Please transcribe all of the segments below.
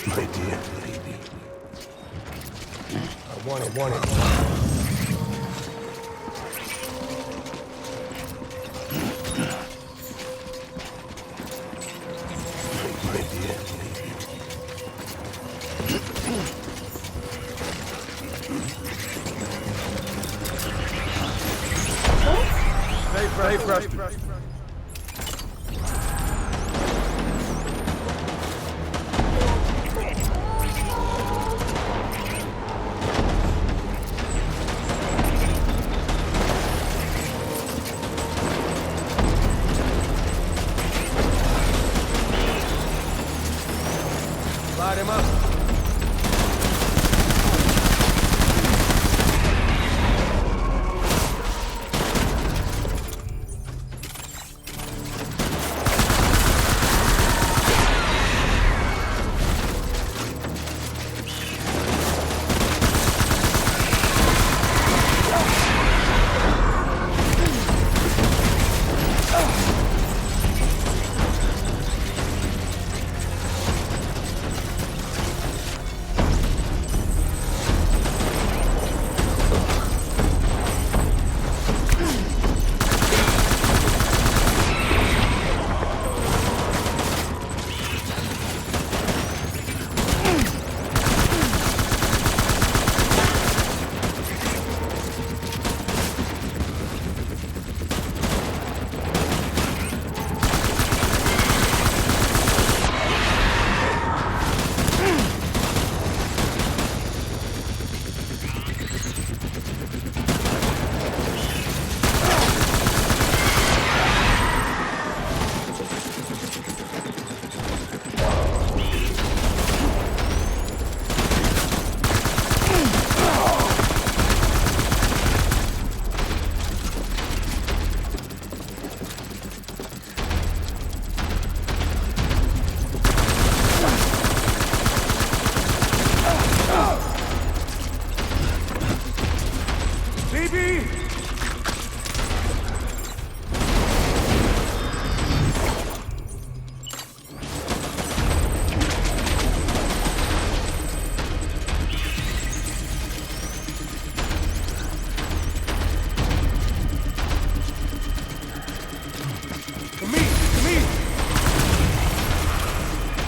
My dear baby. I want it. My dear baby. Stay fresh. Light him up.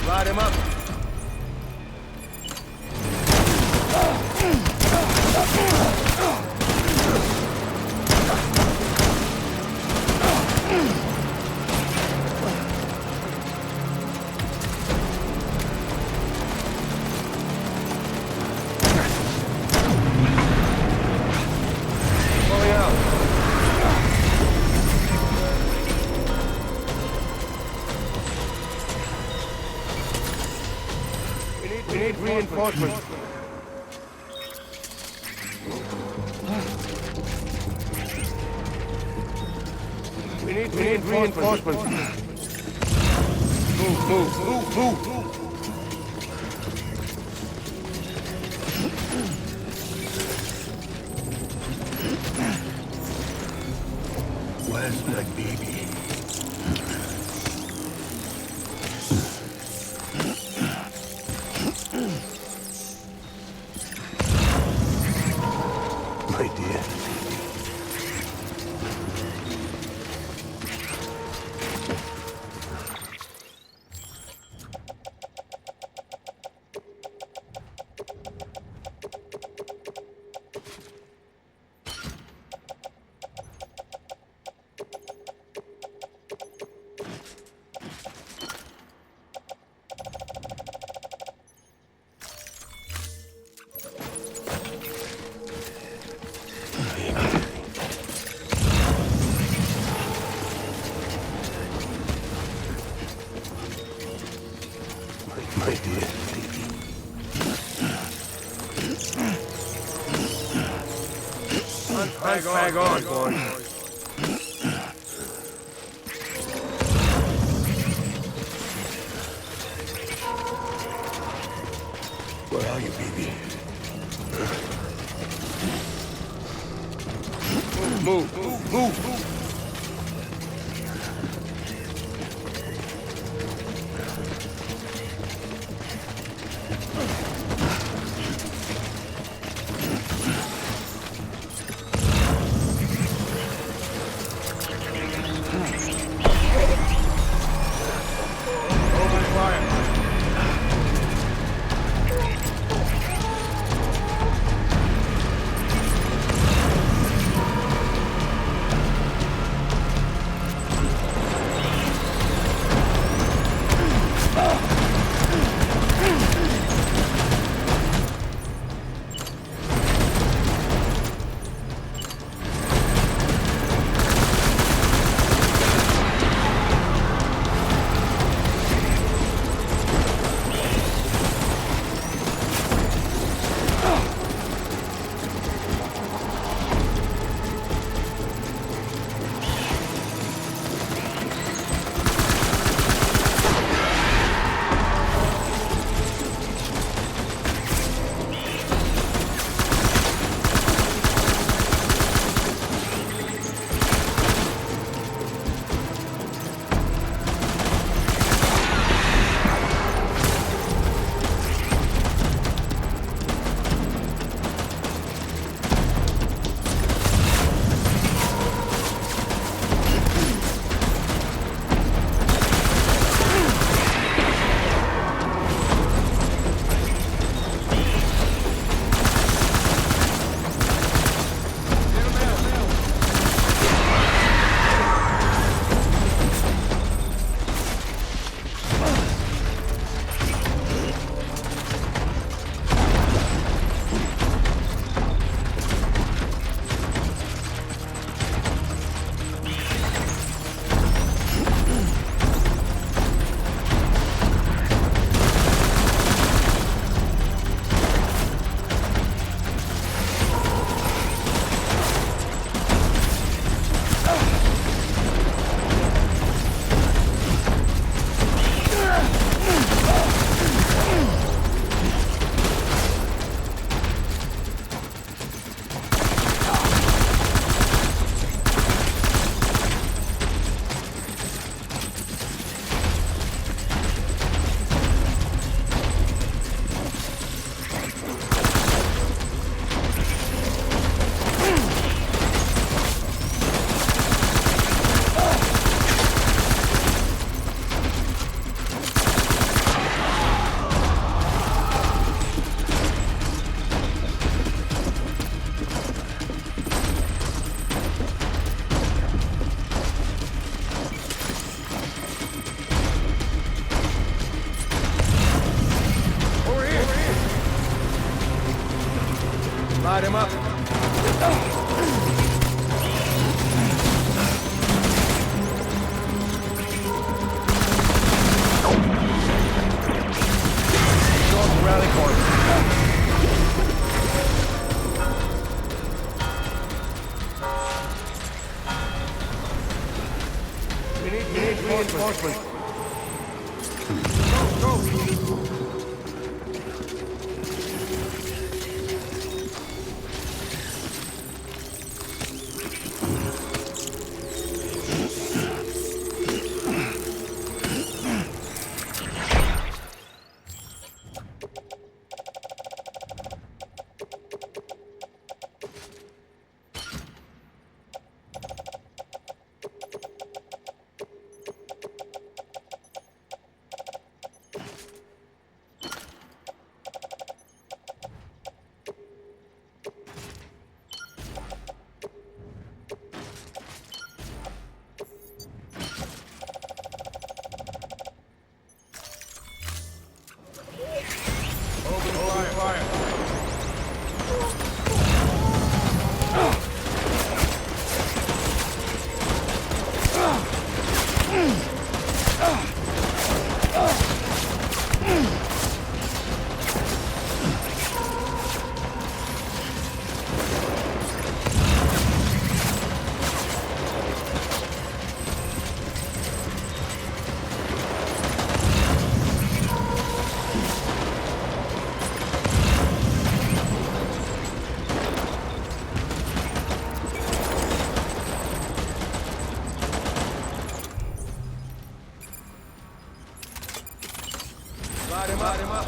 Light him up. Reinforcements. We need reinforcements. Move. Where's my baby? My dear. My dear. Hang on, boy. Where are you, baby? Move. Light him up. Rally point. We need reinforcements. Go. Light him up.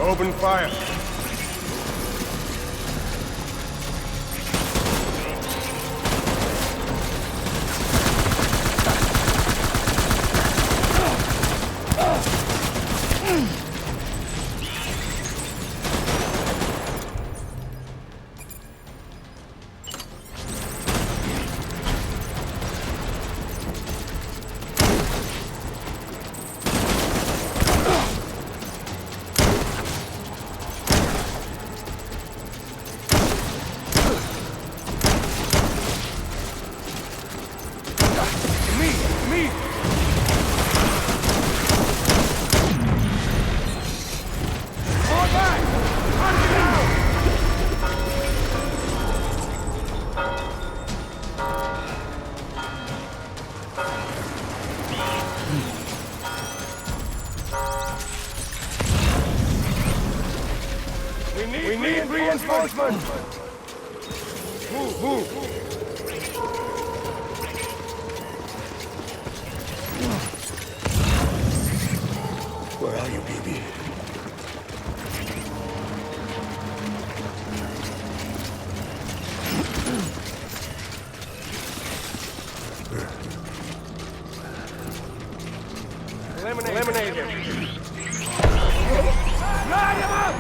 Open fire. We need reinforcements! Move! Where are you, baby? Eliminate him! Light him up!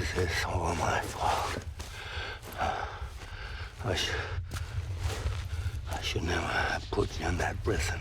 This is all my fault. I should never have put you in that prison.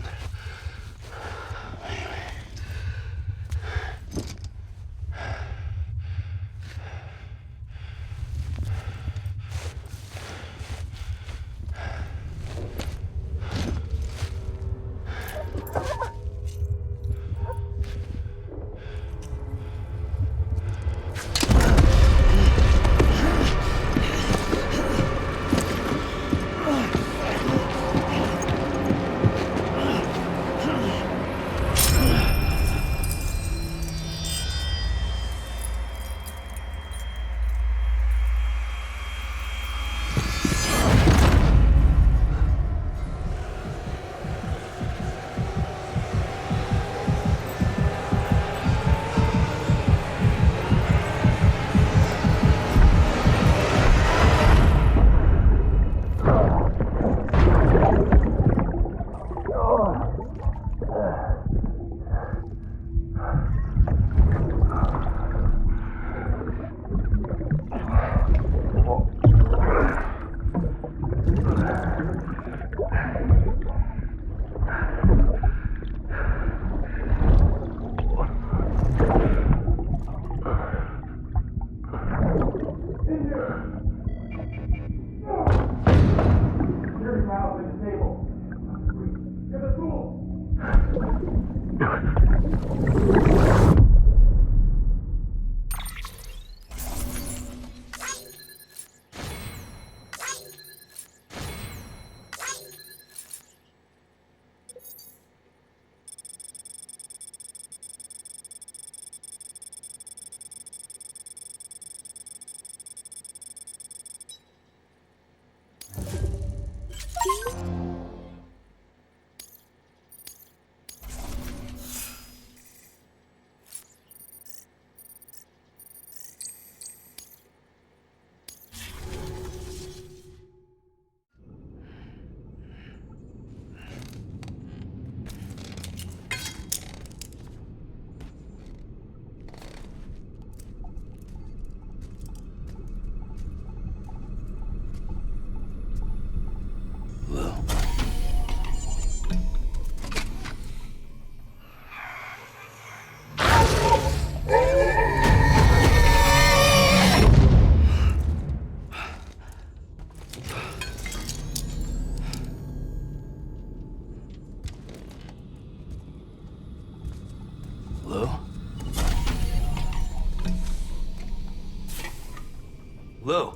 Lou,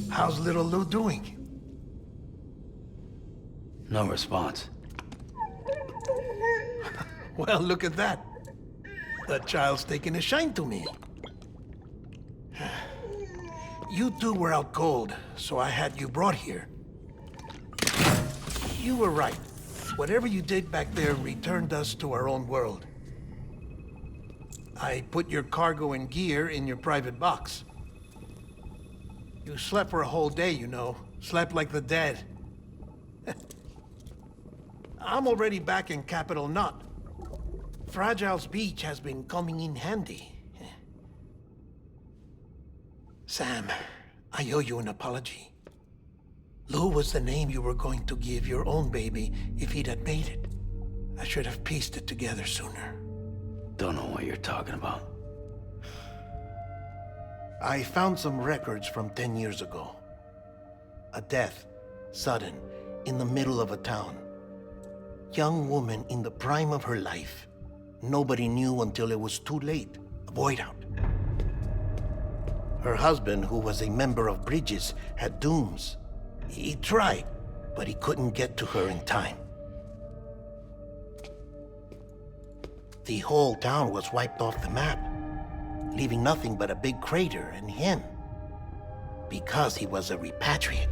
how's little Lou doing? No response. Well, look at that. The child's taking a shine to me. You two were out cold, so I had you brought here. You were right. Whatever you did back there returned us to our own world. I put your cargo and gear in your private box. You slept for a whole day, you know. Slept like the dead. I'm already back in Capital Knot. Fragile's beach has been coming in handy. Sam, I owe you an apology. Lou was the name you were going to give your own baby if he'd had made it. I should have pieced it together sooner. Don't know what you're talking about. I found some records from 10 years ago. A death, sudden, in the middle of a town. Young woman in the prime of her life. Nobody knew until it was too late. A void out. Her husband, who was a member of Bridges, had dooms. He tried, but he couldn't get to her in time. The whole town was wiped off the map, leaving nothing but a big crater and him. Because he was a repatriate.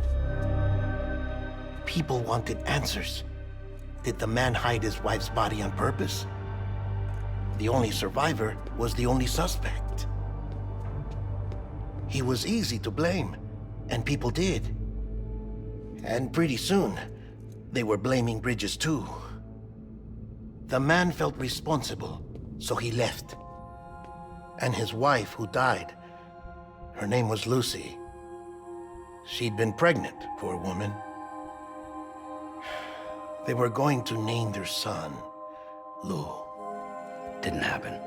People wanted answers. Did the man hide his wife's body on purpose? The only survivor was the only suspect. He was easy to blame, and people did. And pretty soon, they were blaming Bridges too. The man felt responsible, so he left. And his wife, who died, Her name was Lucy. She'd been pregnant, poor woman. They were going to name their son Lou. Didn't happen.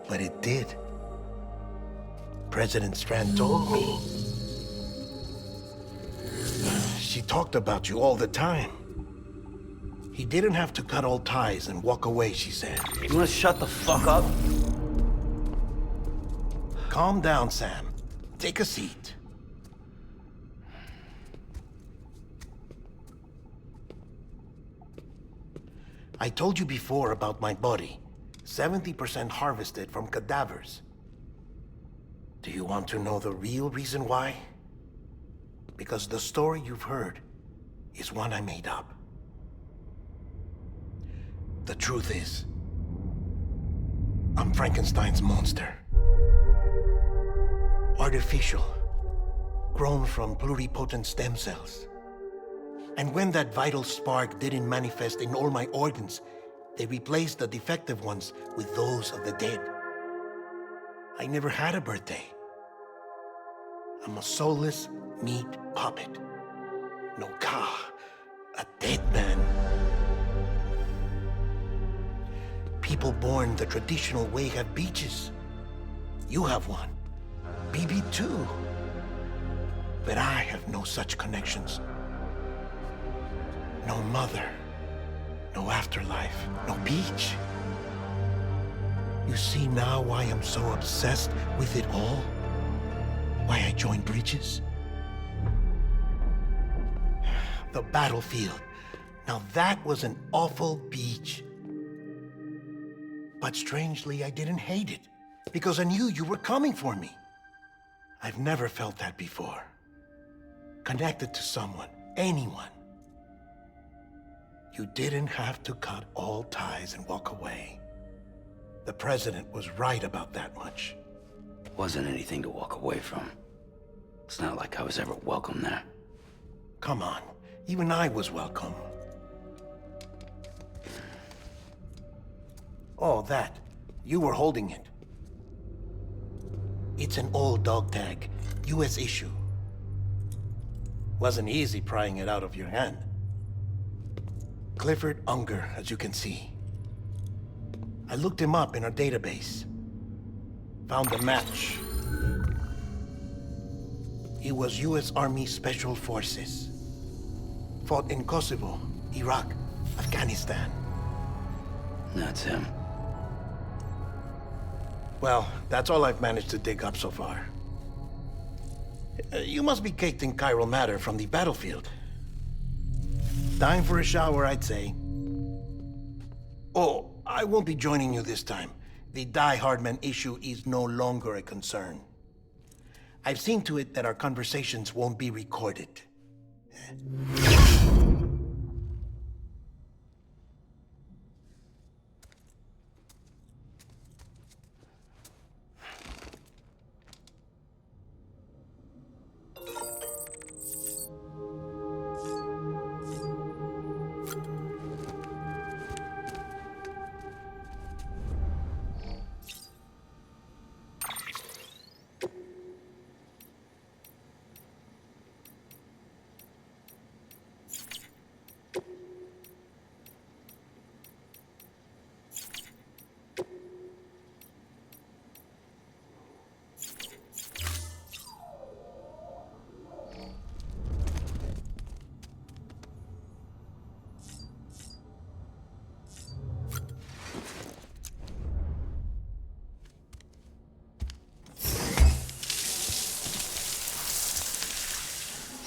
But it did. President Strand told me. She talked about you all the time. He didn't have to cut all ties and walk away, she said. You wanna shut the fuck up? Calm down, Sam. Take a seat. I told you before about my body. 70% harvested from cadavers. Do you want to know the real reason why? Because the story you've heard is one I made up. The truth is, I'm Frankenstein's monster. Artificial, grown from pluripotent stem cells. And when that vital spark didn't manifest in all my organs, they replaced the defective ones with those of the dead. I never had a birthday. I'm a soulless meat puppet. No car, a dead man. People born the traditional way have beaches. You have one. BB too. But I have no such connections. No mother, no afterlife, no beach. You see now why I'm so obsessed with it all? Why I joined Bridges? The battlefield. Now that was an awful beach. But strangely, I didn't hate it, because I knew you were coming for me. I've never felt that before. Connected to someone, anyone. You didn't have to cut all ties and walk away. The president was right about that much. Wasn't anything to walk away from. It's not like I was ever welcome there. Come on, even I was welcome. Oh, that. You were holding it. It's an old dog tag, US issue. Wasn't easy prying it out of your hand. Clifford Unger, as you can see. I looked him up in our database. Found a match. He was US Army Special Forces. Fought in Kosovo, Iraq, Afghanistan. That's him. Well, that's all I've managed to dig up so far. You must be caked in chiral matter from the battlefield. Time for a shower, I'd say. Oh, I won't be joining you this time. The Die Hardman issue is no longer a concern. I've seen to it that our conversations won't be recorded.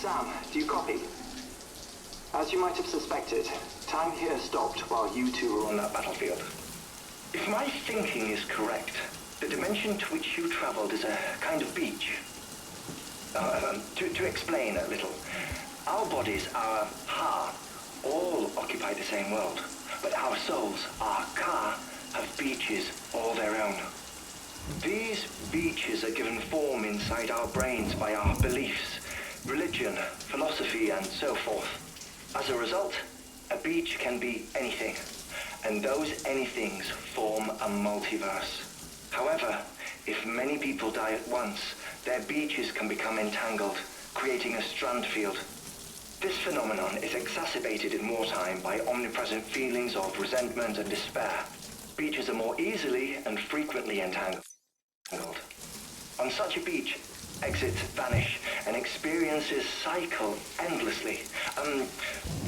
Sam, do you copy? As you might have suspected, time here stopped while you two were on that battlefield. If my thinking is correct, the dimension to which you traveled is a kind of beach. To explain a little, our bodies, our ha, all occupy the same world, but our souls, our ka, have beaches all their own. These beaches are given form inside our brains by our beliefs, religion, philosophy, and so forth. As a result, a beach can be anything, and those anythings form a multiverse. However, if many people die at once, their beaches can become entangled, creating a strand field. This phenomenon is exacerbated in wartime by omnipresent feelings of resentment and despair. Beaches are more easily and frequently entangled. On such a beach, exits vanish and experiences cycle endlessly.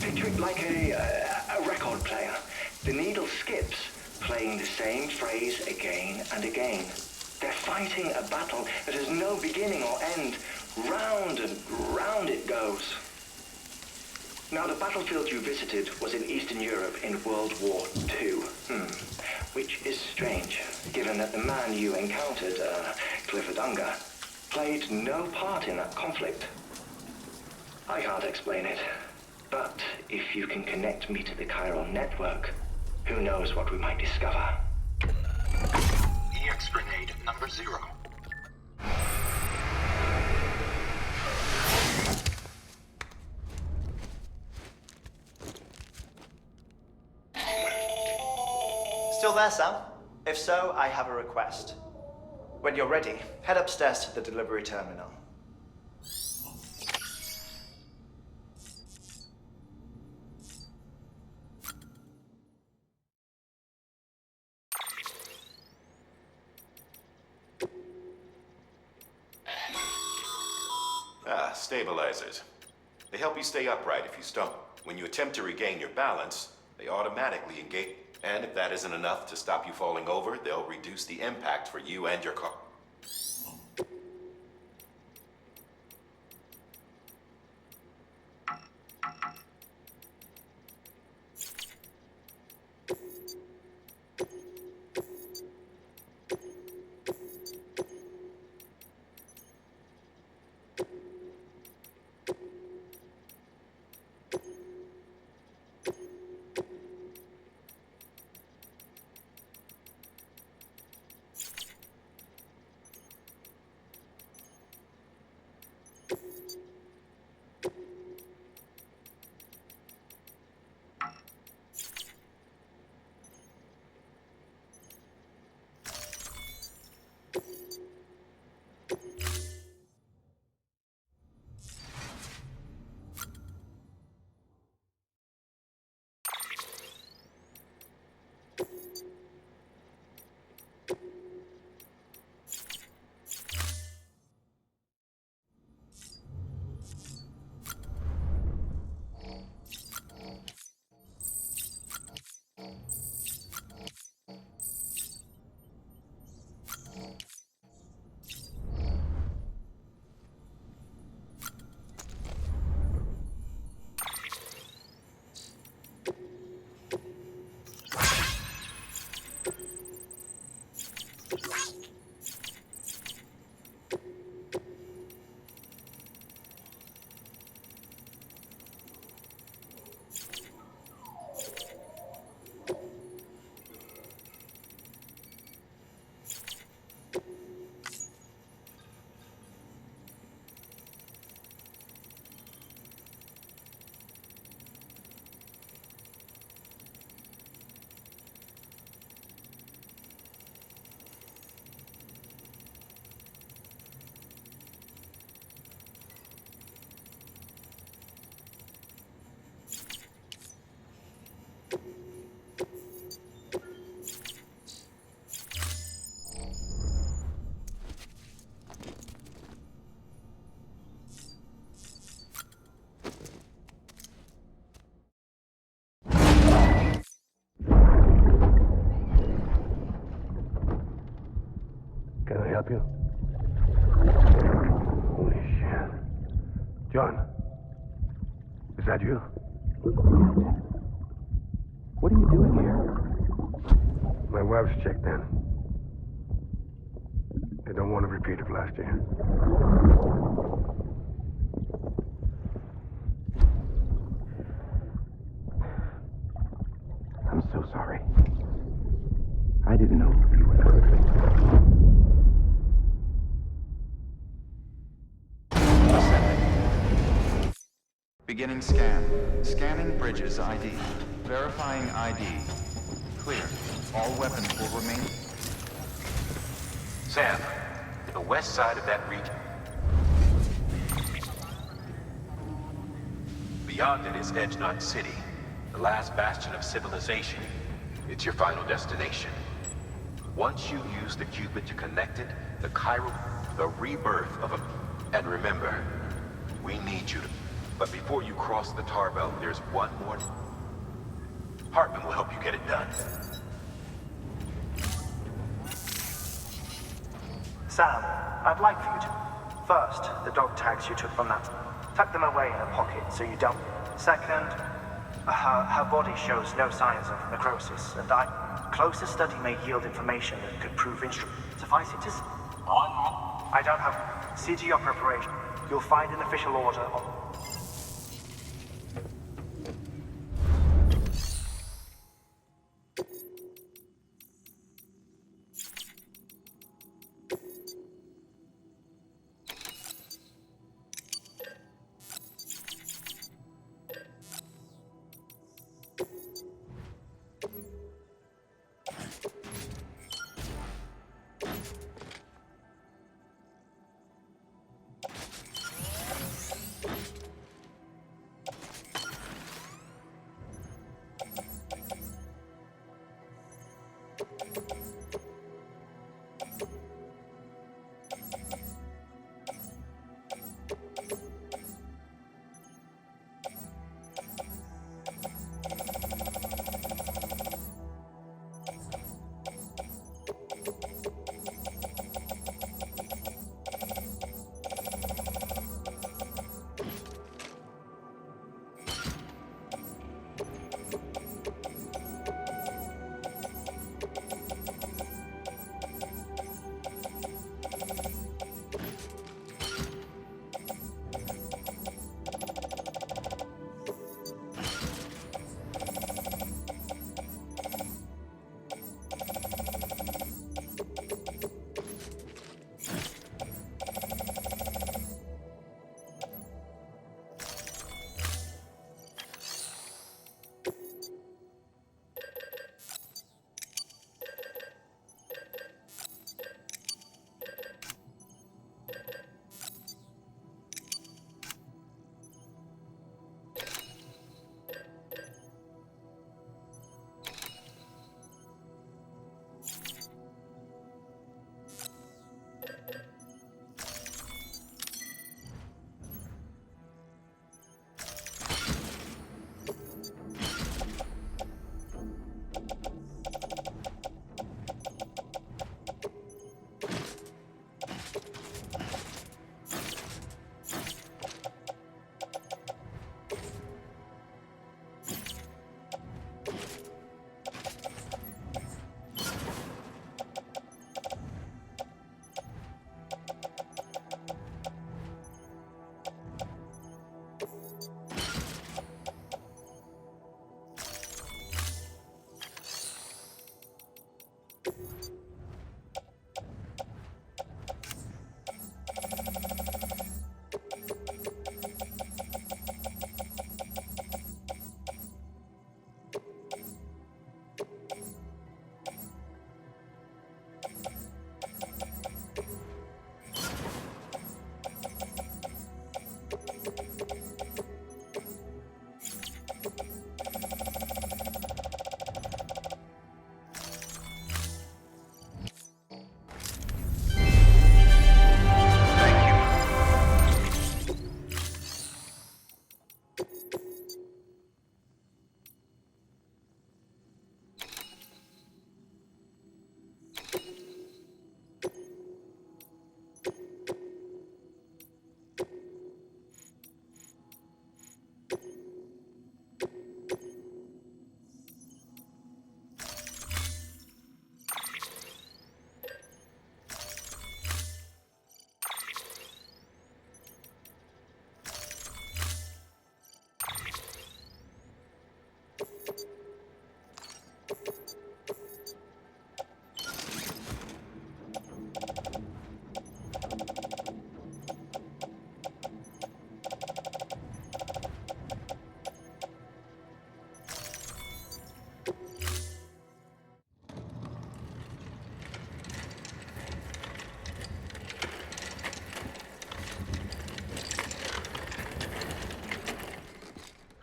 Picture it like a record player. The needle skips, playing the same phrase again and again. They're fighting a battle that has no beginning or end. Round and round it goes. Now, the battlefield you visited was in Eastern Europe in World War II. Which is strange, given that the man you encountered, Clifford Unger, played no part in that conflict. I can't explain it, but if you can connect me to the chiral network, who knows what we might discover. EX grenade number 0. Still there, Sam? If so, I have a request. When you're ready, head upstairs to the delivery terminal. Stabilizers. They help you stay upright if you stumble. When you attempt to regain your balance, they automatically engage. And if that isn't enough to stop you falling over, they'll reduce the impact for you and your car. Can I help you? Holy shit. John, is that you? What are you doing here? My wife's checked in. They don't want a repeat of last year. I'm so sorry. I didn't know you were perfect. Beginning scan. Scanning bridges ID. Verifying ID. Clear. All weapons will remain. Sam, the west side of that region. Beyond it is Edgenot City, the last bastion of civilization. It's your final destination. Once you use the Cupid to connect it, the rebirth of a... And remember, we need you to... But before you cross the tar belt, there's one more... Hartman will help you get it done. Sam, I'd like for you to... First, the dog tags you took from that. Tuck them away in a pocket so you don't... Second, her body shows no signs of necrosis, and closer study may yield information that could prove Suffice it to say... I don't have... See to your preparation. You'll find an official order on...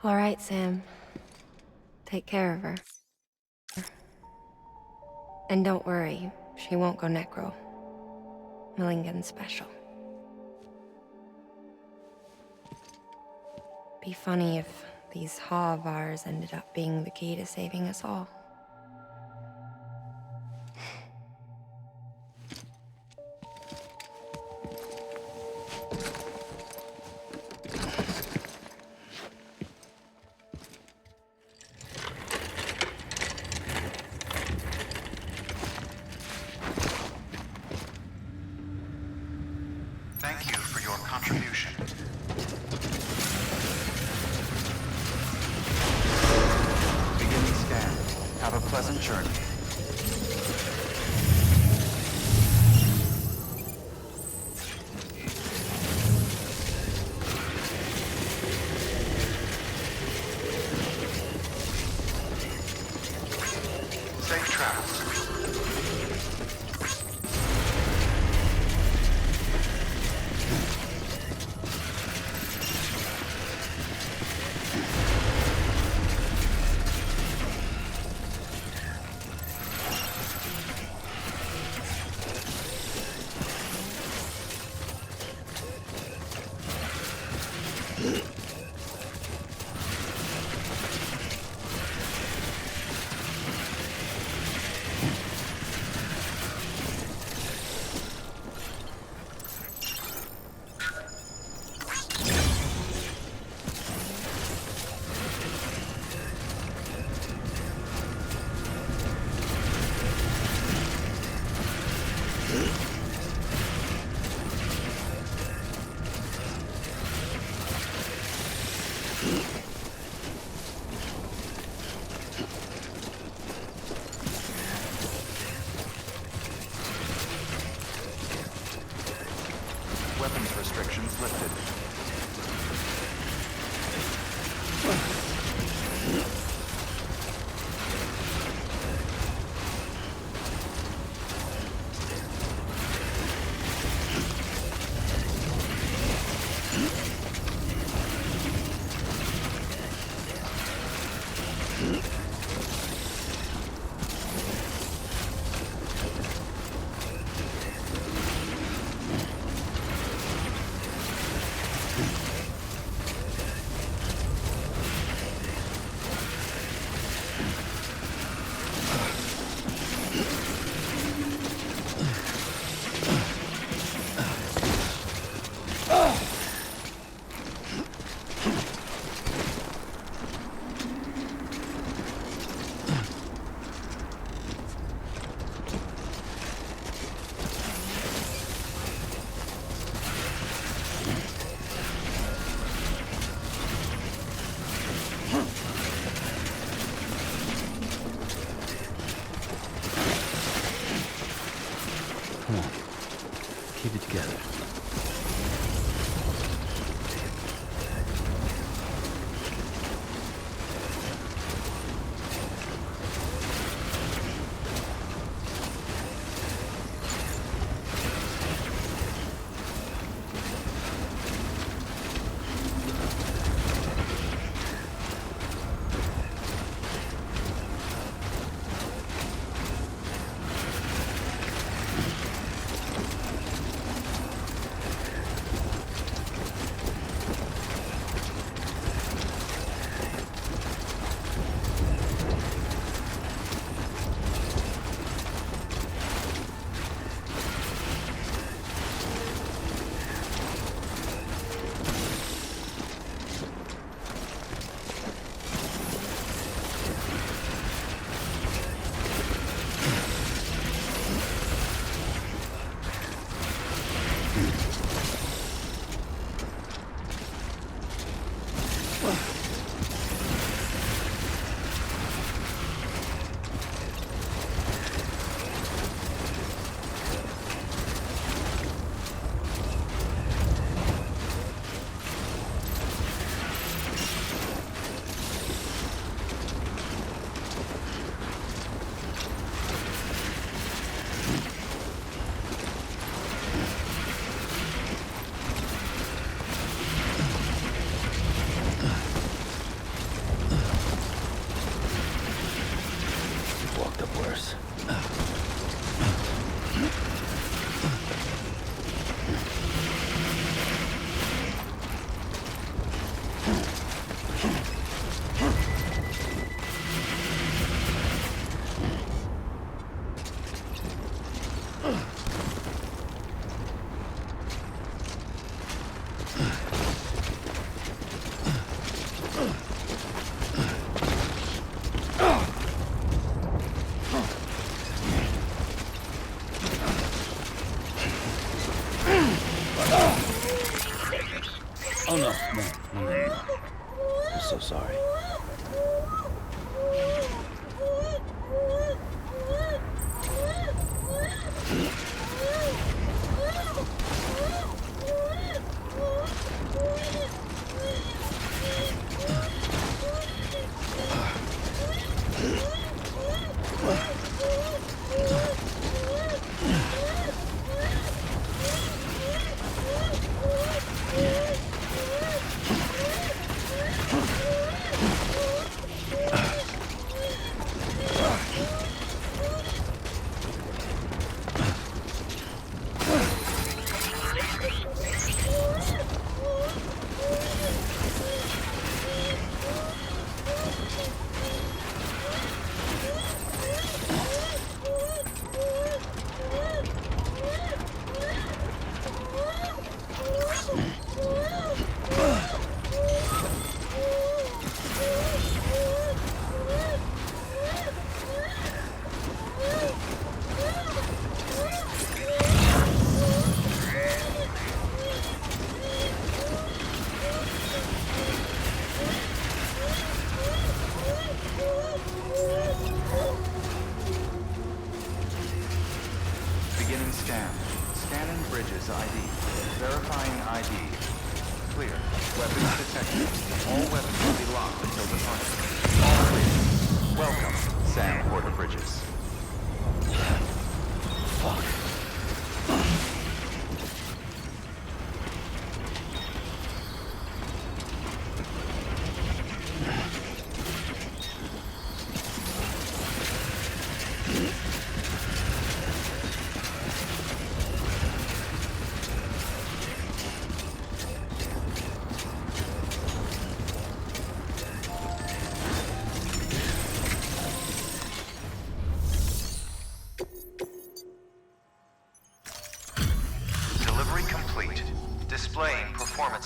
All right, Sam. Take care of her. And don't worry, she won't go necro. Millingen's special. Be funny if these Ha of ours ended up being the key to saving us all. Thank you for your contribution. Beginning scan. Have a pleasant journey. Safe travels. Weapons restrictions lifted. Keep it together. Oh no, no. I'm so sorry.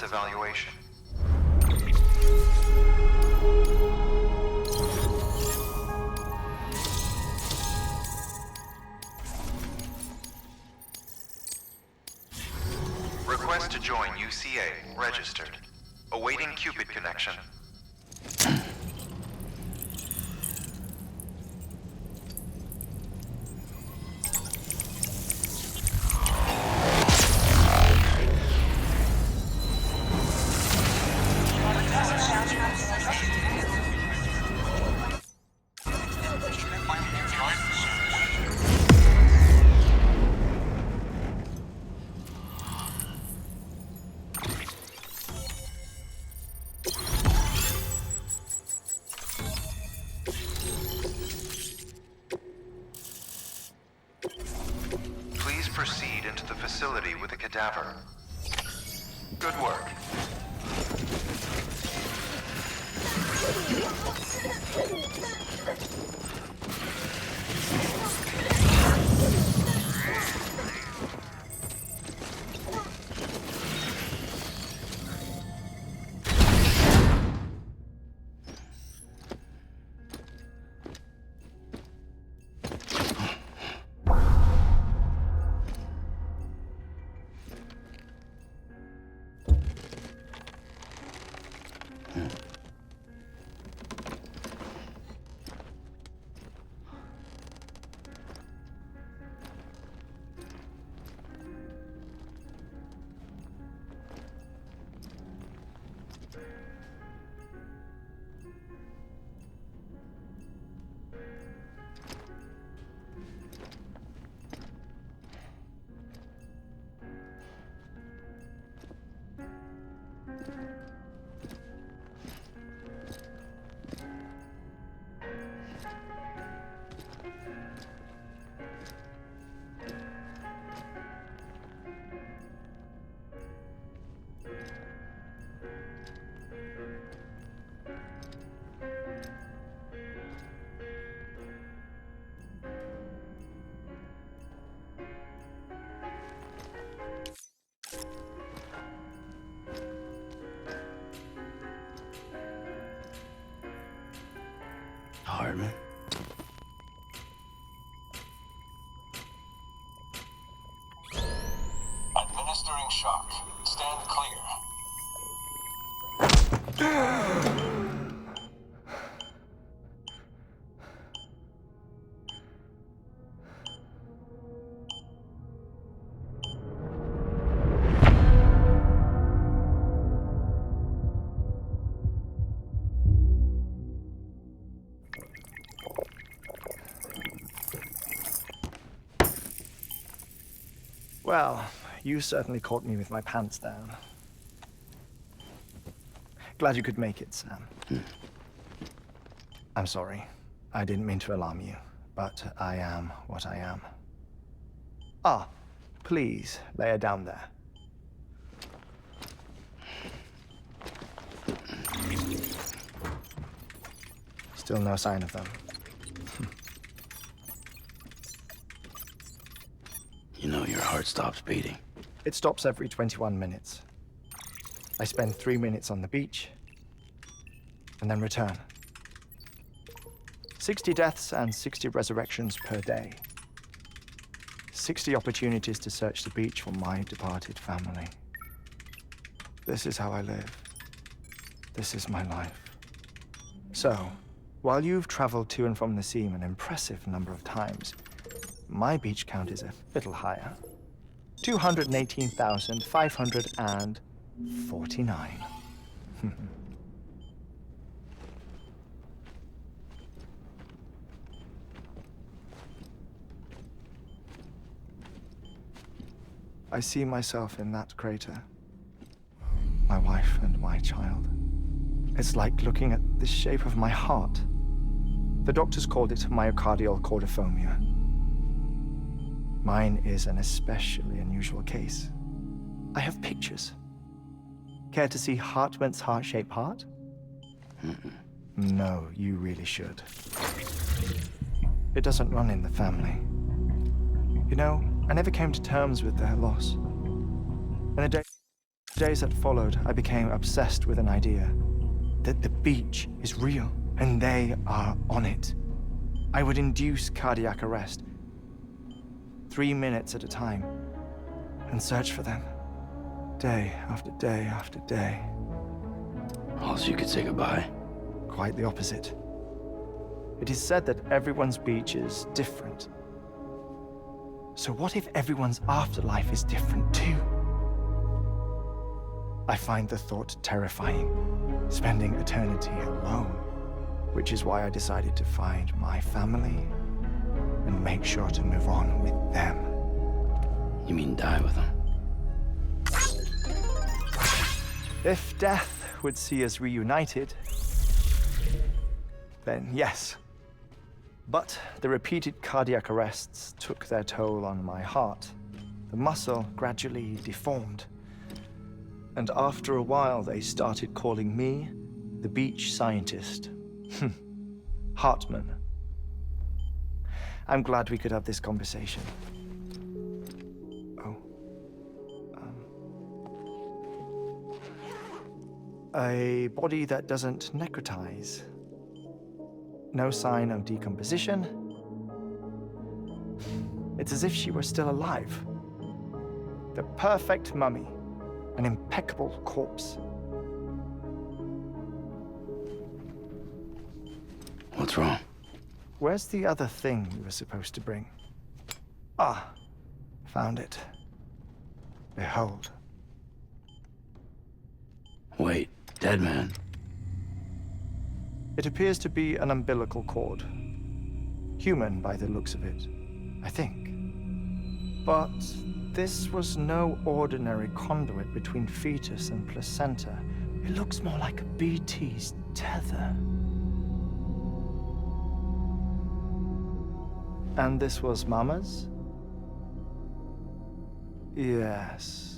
Evaluation. Request to join UCA. Registered. Awaiting Cupid connection. Proceed into the facility with a cadaver. Good work. Hardman. Administering shock. Stand clear. Well, you certainly caught me with my pants down. Glad you could make it, Sam. I'm sorry. I didn't mean to alarm you, but I am what I am. Ah, please, lay her down there. Still no sign of them. You know your heart stops beating. It stops every 21 minutes. I spend 3 minutes on the beach, and then return. 60 deaths and 60 resurrections per day. 60 opportunities to search the beach for my departed family. This is how I live. This is my life. So, while you've traveled to and from the sea an impressive number of times, my beach count is a little higher. 218,549. I see myself in that crater. My wife and my child. It's like looking at the shape of my heart. The doctors called it myocardial cordiformia. Mine is an especially unusual case. I have pictures. Care to see Hartman's heart-shaped heart? No, you really should. It doesn't run in the family. You know, I never came to terms with their loss. In the days that followed, I became obsessed with an idea that the beach is real and they are on it. I would induce cardiac arrest, 3 minutes at a time, and search for them, day after day after day. All so you could say goodbye? Quite the opposite. It is said that everyone's beach is different. So what if everyone's afterlife is different too? I find the thought terrifying, spending eternity alone, which is why I decided to find my family and make sure to move on with them. You mean die with them? If death would see us reunited, then yes. But the repeated cardiac arrests took their toll on my heart. The muscle gradually deformed. And after a while, they started calling me the beach scientist. Hartman. I'm glad we could have this conversation. Oh. A body that doesn't necrotize. No sign of decomposition. It's as if she were still alive. The perfect mummy. An impeccable corpse. What's wrong? Where's the other thing you were supposed to bring? Ah, found it. Behold. Wait, dead man? It appears to be an umbilical cord. Human by the looks of it, I think. But this was no ordinary conduit between fetus and placenta. It looks more like a BT's tether. And this was Mama's? Yes.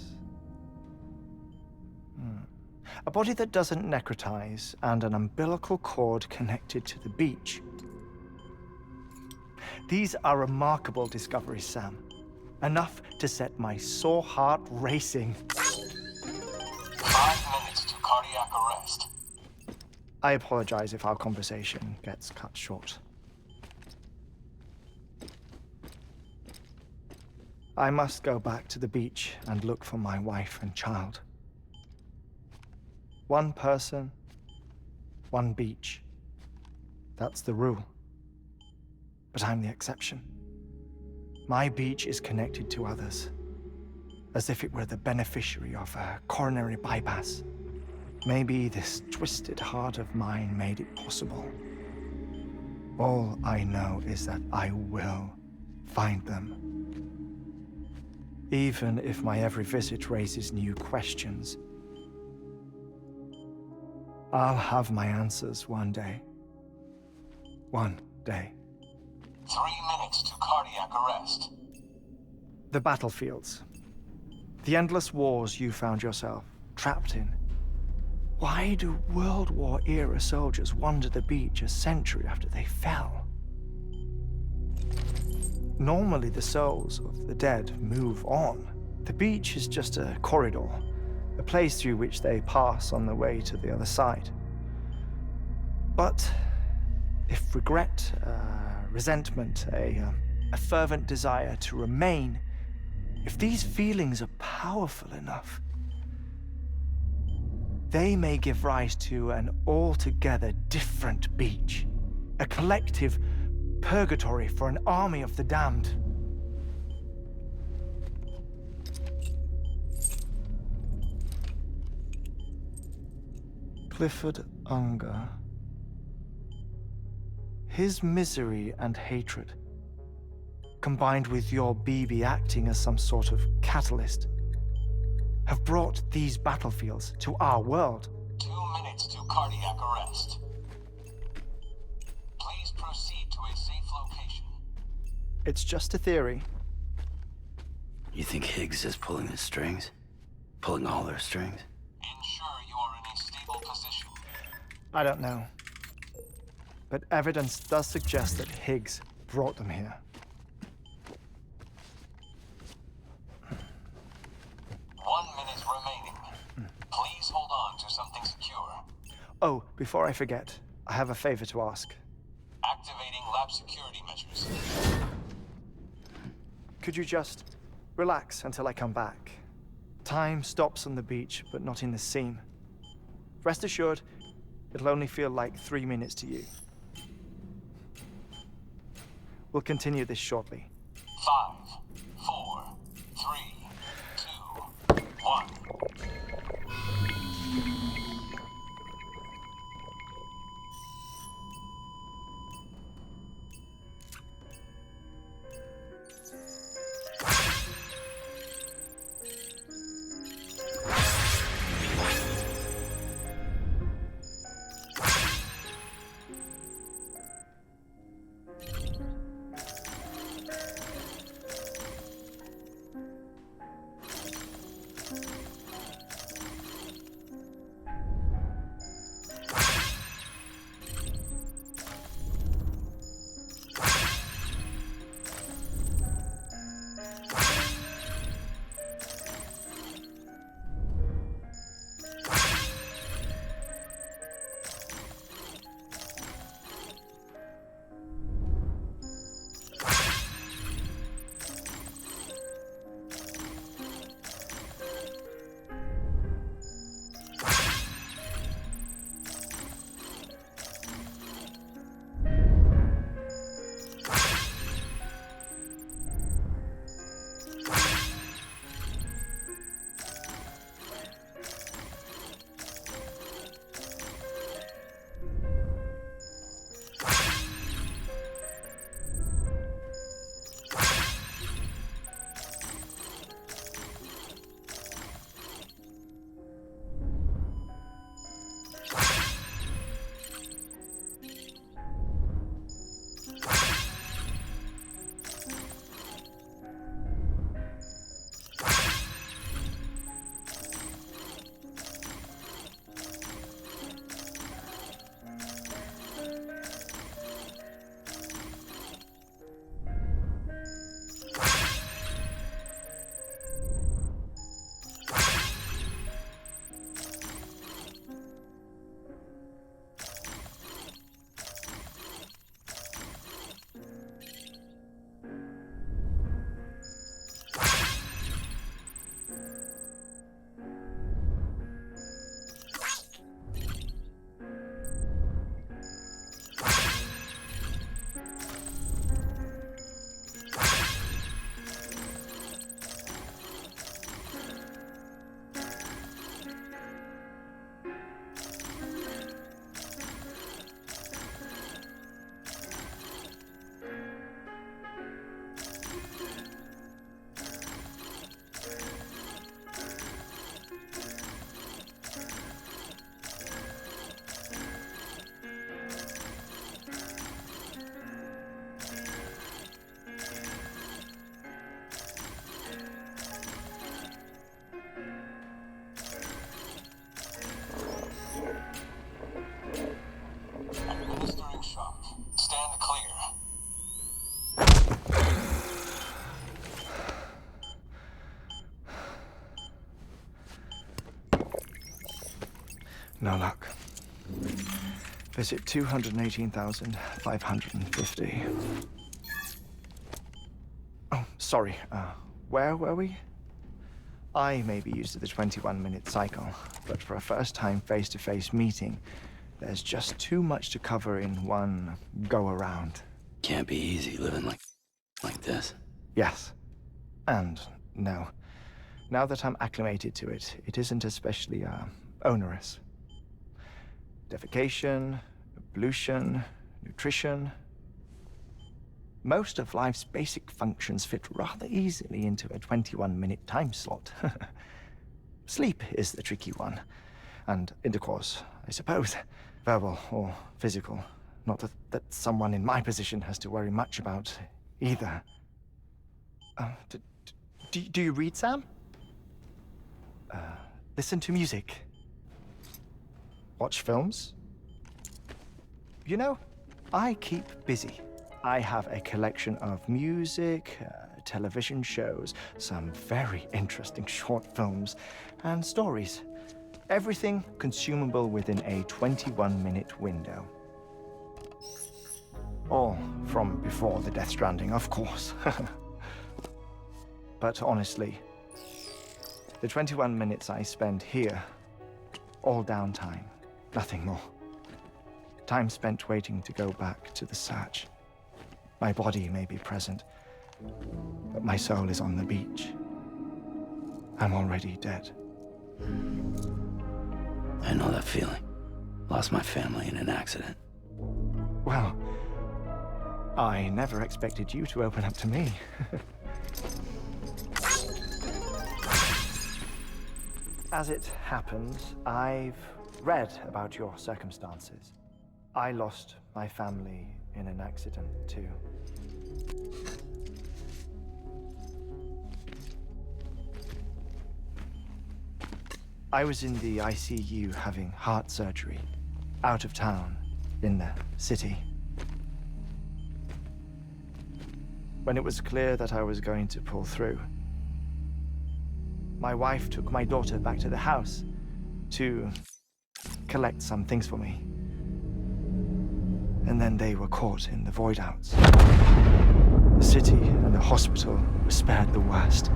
A body that doesn't necrotize and an umbilical cord connected to the beach. These are remarkable discoveries, Sam. Enough to set my sore heart racing. 5 minutes to cardiac arrest. I apologize if our conversation gets cut short. I must go back to the beach and look for my wife and child. One person One beach. That's the rule. But I'm the exception. My beach is connected to others, as if it were the beneficiary of a coronary bypass. Maybe this twisted heart of mine made it possible. All I know is that I will find them. Even if my every visit raises new questions, I'll have my answers one day. One day. 3 minutes to cardiac arrest. The battlefields. The endless wars you found yourself trapped in. Why do World War-era soldiers wander the beach a century after they fell? Normally the souls of the dead move on. The beach is just a corridor, a place through which they pass on the way to the other side. But if regret, resentment, a fervent desire to remain, if these feelings are powerful enough, they may give rise to an altogether different beach, a collective purgatory for an army of the damned. Clifford Unger. His misery and hatred, combined with your BB acting as some sort of catalyst, have brought these battlefields to our world. 2 minutes to cardiac arrest. Please proceed to a safe location. It's just a theory. You think Higgs is pulling the strings? Pulling all their strings? Ensure you are in a stable position. I don't know. But evidence does suggest that Higgs brought them here. 1 minute remaining. Please hold on to something secure. Oh, before I forget, I have a favor to ask. Activating lab security measures. Could you just relax until I come back? Time stops on the beach, but not in the scene. Rest assured, it'll only feel like 3 minutes to you. We'll continue this shortly. 5, 4, 3, 2, 1. No luck. Visit 218,550. Oh, sorry. Where were we? I may be used to the 21-minute cycle, but for a first-time face-to-face meeting, there's just too much to cover in one go-around. Can't be easy living like this. Yes. And no. Now that I'm acclimated to it, it isn't especially, onerous. Defecation, ablution, nutrition. Most of life's basic functions fit rather easily into a 21-minute time slot. Sleep is the tricky one. And intercourse, I suppose. Verbal or physical. Not that someone in my position has to worry much about either. Do you read, Sam? Listen to music. Watch films? You know, I keep busy. I have a collection of music, television shows, some very interesting short films, and stories. Everything consumable within a 21-minute window. All from before the Death Stranding, of course. But honestly, the 21 minutes I spend here, all downtime, nothing more. Time spent waiting to go back to the search. My body may be present, but my soul is on the beach. I'm already dead. I know that feeling. Lost my family in an accident. Well, I never expected you to open up to me. As it happens, I've read about your circumstances. I lost my family in an accident, too. I was in the ICU having heart surgery, out of town, in the city. When it was clear that I was going to pull through, my wife took my daughter back to the house to collect some things for me. And then they were caught in the void-outs. The city and the hospital were spared the worst,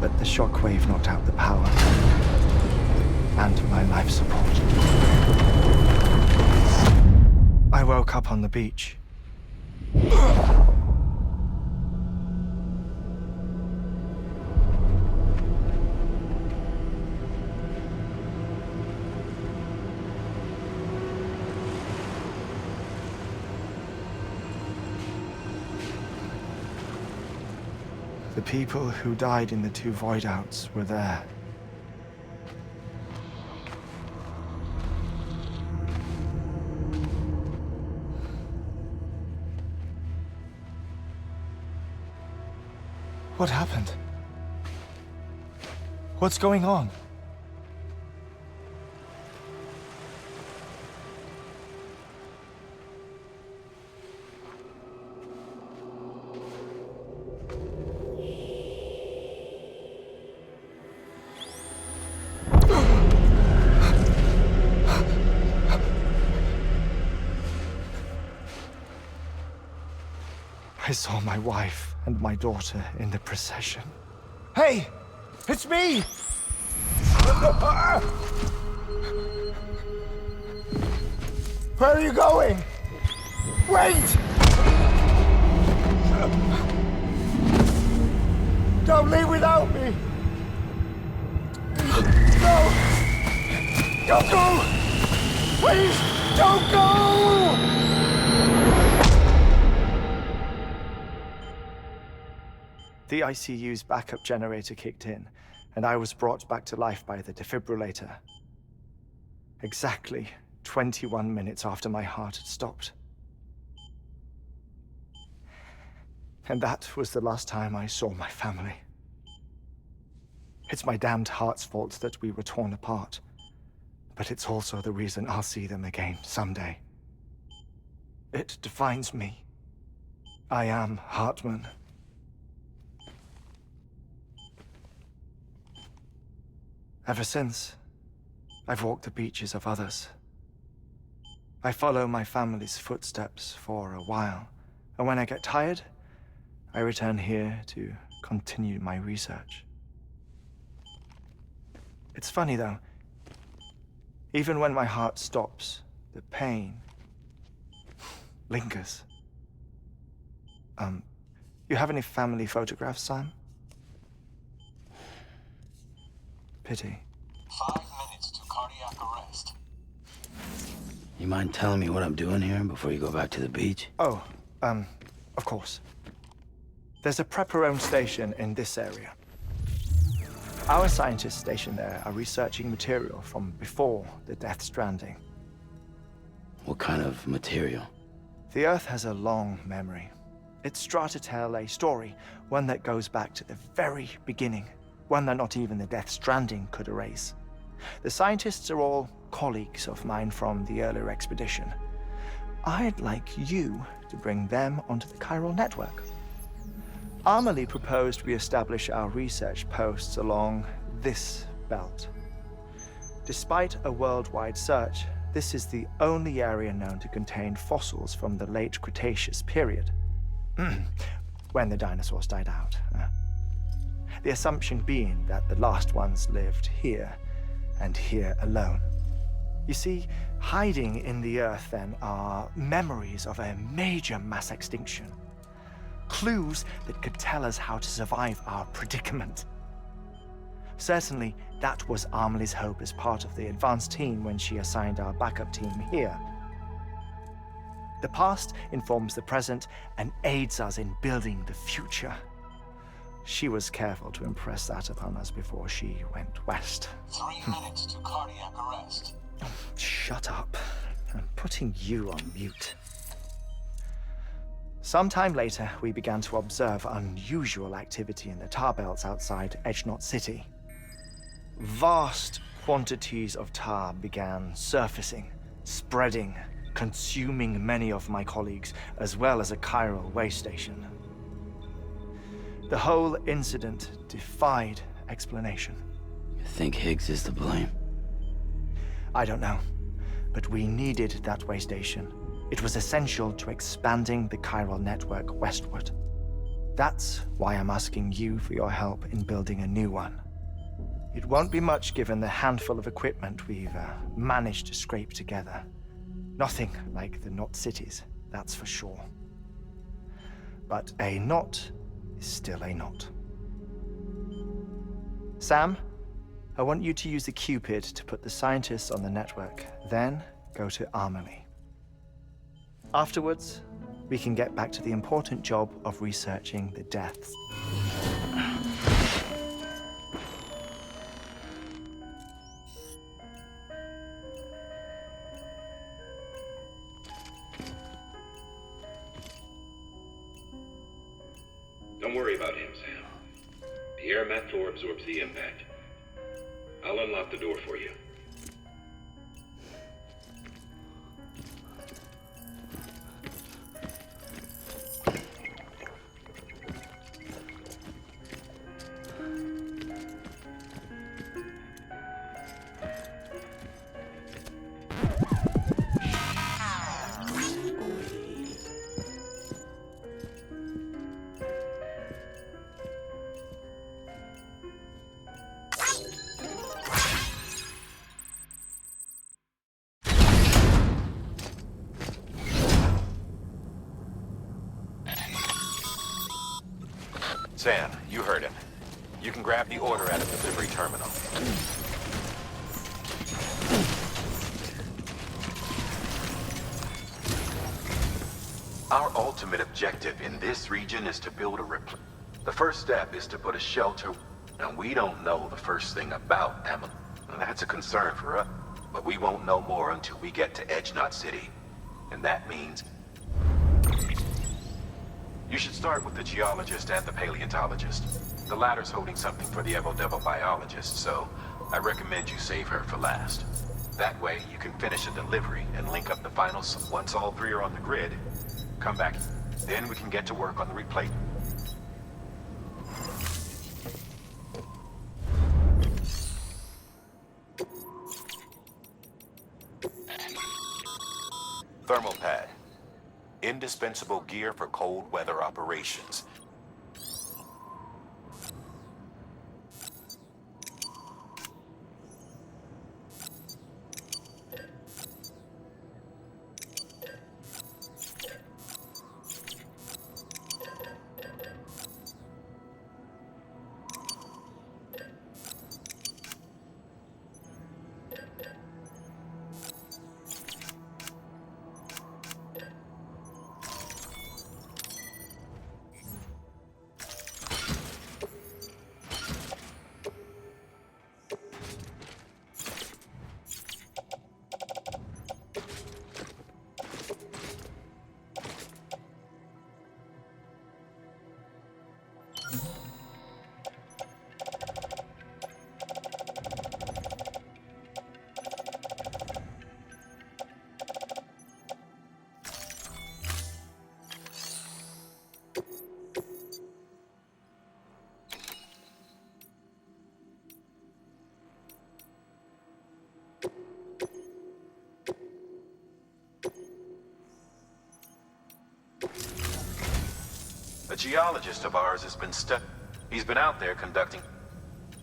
but the shockwave knocked out the power and my life support. I woke up on the beach. The people who died in the two void-outs were there. What happened? What's going on? I saw my wife and my daughter in the procession. Hey! It's me! Where are you going? Wait! Don't leave without me! No! Don't go! Please, don't go! The ICU's backup generator kicked in, and I was brought back to life by the defibrillator. Exactly 21 minutes after my heart had stopped. And that was the last time I saw my family. It's my damned heart's fault that we were torn apart, but it's also the reason I'll see them again someday. It defines me. I am Hartman. Ever since, I've walked the beaches of others. I follow my family's footsteps for a while, and when I get tired, I return here to continue my research. It's funny though, even when my heart stops, the pain lingers. You have any family photographs, Sam? Pity. 5 minutes to cardiac arrest. You mind telling me what I'm doing here before you go back to the beach? Oh, of course. There's a prepper-owned station in this area. Our scientists stationed there are researching material from before the Death Stranding. What kind of material? The Earth has a long memory. It's trying to tell a story, one that goes back to the very beginning, one that not even the Death Stranding could erase. The scientists are all colleagues of mine from the earlier expedition. I'd like you to bring them onto the chiral network. Amelie proposed we establish our research posts along this belt. Despite a worldwide search, this is the only area known to contain fossils from the late Cretaceous period, when the dinosaurs died out. The assumption being that the last ones lived here, and here alone. You see, hiding in the Earth then are memories of a major mass extinction. Clues that could tell us how to survive our predicament. Certainly, that was Amelie's hope as part of the advanced team when she assigned our backup team here. The past informs the present and aids us in building the future. She was careful to impress that upon us before she went west. 3 minutes to cardiac arrest. Oh, shut up. I'm putting you on mute. Sometime later, we began to observe unusual activity in the tar belts outside Edgenot City. Vast quantities of tar began surfacing, spreading, consuming many of my colleagues, as well as a chiral way station. The whole incident defied explanation. You think Higgs is to blame? I don't know, but we needed that way station. It was essential to expanding the chiral network westward. That's why I'm asking you for your help in building a new one. It won't be much given the handful of equipment we've managed to scrape together. Nothing like the knot cities, that's for sure. But a knot is still a knot. Sam, I want you to use the Cupid to put the scientists on the network, then go to Amelie. Afterwards, we can get back to the important job of researching the deaths. Don't worry about him, Sam. The air mat floor absorbs the impact. I'll unlock the door for you. Sam, you heard him. You can grab the order at a delivery terminal. Our ultimate objective in this region is to build the first step is to put a shelter, and we don't know the first thing about Emily. That's a concern for us, but we won't know more until we get to Edgenot City. And that means you should start with the geologist and the paleontologist. The latter's holding something for the Evo-Devo biologist, so I recommend you save her for last. That way, you can finish a delivery and link up the finals. Once all three are on the grid, come back. Then we can get to work on the replacement. Thermal pad. Indispensable gear for cold weather operations. A geologist of ours has been He's been out there conducting,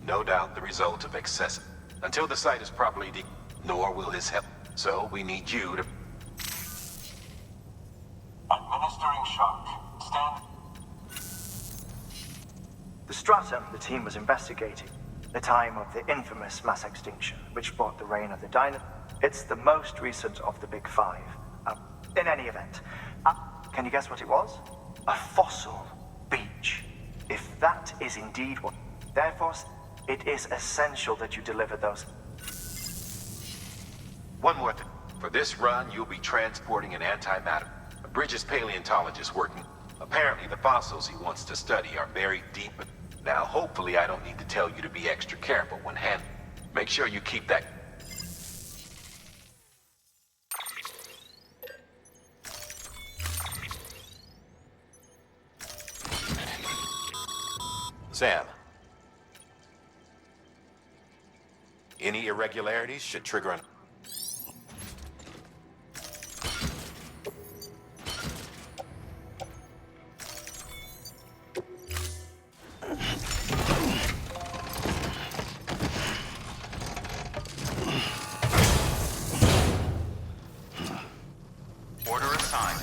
no doubt the result of excessive. Until the site is properly nor will his help. So we need you to... Administering shock. Stand. The stratum the team was investigating, the time of the infamous mass extinction, which brought the reign of the dino. It's the most recent of the Big Five. In any event, can you guess what it was? A fossil beach. If that is indeed what... Therefore, it is essential that you deliver those... One more thing. For this run, you'll be transporting an antimatter. A Bridges paleontologist working. Apparently, the fossils he wants to study are buried deep. Now, hopefully, I don't need to tell you to be extra careful when handling. Make sure you keep that... Sam. Any irregularities should trigger an... Order assigned.